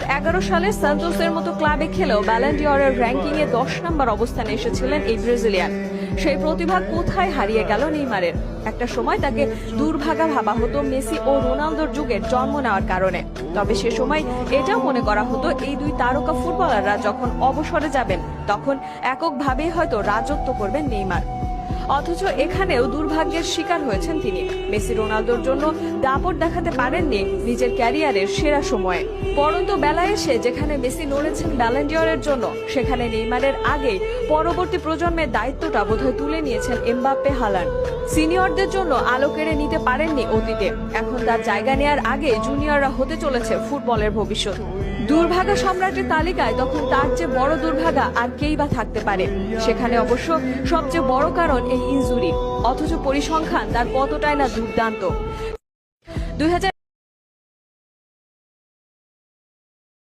2011 সালে সান্তোসের মতো ক্লাবে খেলেও ব্যালন ডি'অরের র্যাঙ্কিংয়ে 10 নম্বর অবস্থানে এসেছিলেন এই ব্রাজিলিয়ান। সেই প্রতিভা কোথায় হারিয়ে গেল নেইমারের? একটা সময় তাকে দুর্ভাগা ভাবা হতো মেসি ও রোনালদোর যুগের জন্ম নেওয়ার কারণে। তবে সে সময় এটাও মনে করা হতো এই দুই তারকা ফুটবলাররা যখন অবসরে যাবেন তখন এককভাবেই হয়তো রাজত্ব করবেন নেইমার। অথচ এখানেও দুর্ভাগ্যের শিকার হয়েছেন তিনি। মেসি রোনালদোর জন্য দাপট দেখাতে পারেননি নিজের ক্যারিয়ারের সেরা সময়ে। পরন্তু বেলায় এসে যেখানে মেসি লড়েছেন ব্যালন ডি'অরের জন্য, সেখানে নেইমারের আগেই পরবর্তী প্রজন্মের দায়িত্বটা বোধহয় তুলে নিয়েছেন এমবাপ্পে, হালান্ড। সিনিয়রদের জন্য আলো কেড়ে নিতে পারেননি অতীতে, এখন তার জায়গা নেয়ার আগে জুনিয়ররা হতে চলেছে ফুটবলের ভবিষ্যৎ। দুর্ভাগা সম্রাটের তালিকায় তখন তার চেয়ে বড় দুর্ভাগা আর কেই বা থাকতে পারে? সেখানে অবশ্য সবচেয়ে বড় কারণ এই ইনজুরি, অথচ পরিসংখ্যান তার কতটাই না দুর্দান্ত।